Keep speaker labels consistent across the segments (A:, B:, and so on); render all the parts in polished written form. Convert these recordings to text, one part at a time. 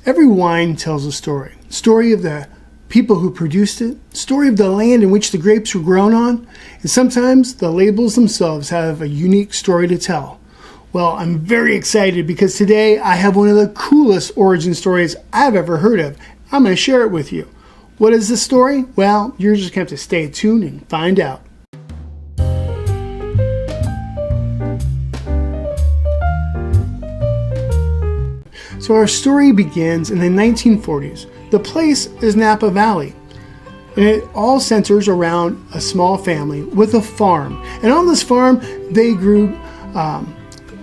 A: Every wine tells a story. Story of the people who produced it, story of the land in which the grapes were grown on, and sometimes the labels themselves have a unique story to tell. Well, I'm very excited because today I have one of the coolest origin stories I've ever heard of. I'm going to share it with you. What is the story? Well, you're just going to have to stay tuned and find out. So our story begins in the 1940s. The place is Napa Valley, and it all centers around a small family with a farm. And on this farm, they grew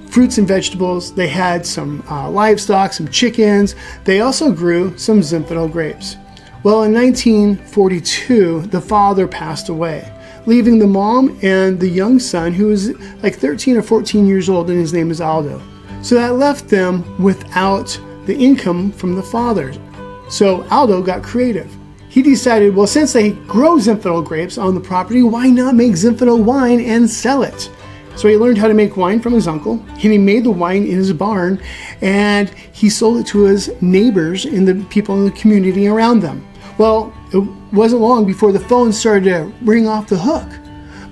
A: fruits and vegetables. They had some livestock, some chickens. They also grew some Zinfandel grapes. Well, in 1942, the father passed away, leaving the mom and the young son, who was like 13 or 14 years old, and his name is Aldo. So that left them without the income from the father. So Aldo got creative. He decided, well, since they grow Zinfandel grapes on the property, why not make Zinfandel wine and sell it? So he learned how to make wine from his uncle, and he made the wine in his barn, and he sold it to his neighbors and the people in the community around them. Well, it wasn't long before the phone started to ring off the hook.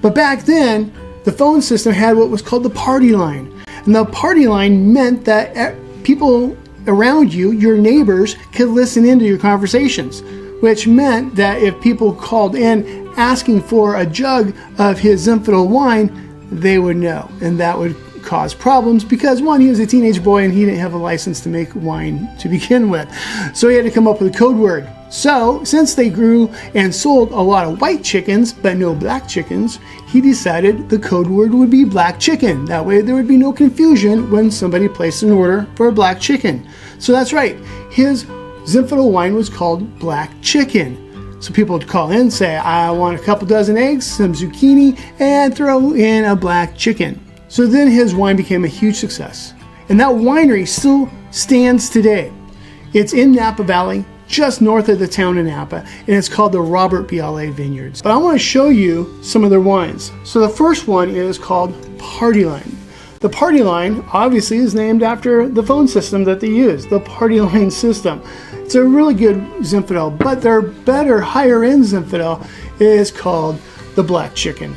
A: But back then, the phone system had what was called the party line. And the party line meant that people around you, your neighbors, could listen into your conversations, which meant that if people called in asking for a jug of his Zinfandel wine, they would know. And that would cause problems because, one, he was a teenage boy and he didn't have a license to make wine to begin with. So he had to come up with a code word. So since they grew and sold a lot of white chickens but no black chickens, he decided the code word would be black chicken. That way there would be no confusion when somebody placed an order for a black chicken. So that's right, his Zinfandel wine was called black chicken. So people would call in and say, I want a couple dozen eggs, some zucchini, and throw in a black chicken. So then his wine became a huge success. And that winery still stands today. It's in Napa Valley, just north of the town of Napa, and it's called the Robert Biale Vineyards. But I want to show you some of their wines. So the first one is called Party Line. The Party Line obviously is named after the phone system that they use, the Party Line system. It's a really good Zinfandel, but their better, higher end Zinfandel is called the Black Chicken.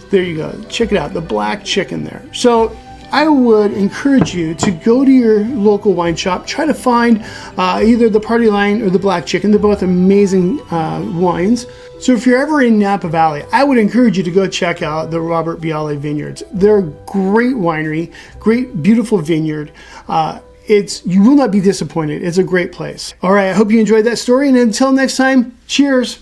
A: There you go, check it out, the Black Chicken there. So I would encourage you to go to your local wine shop, try to find either the Party Line or the Black Chicken. They're both amazing wines. So if you're ever in Napa Valley, I would encourage you to go check out the Robert Biale Vineyards. They're a great winery, great, beautiful vineyard. You will not be disappointed. It's a great place. All right, I hope you enjoyed that story, and until next time, cheers.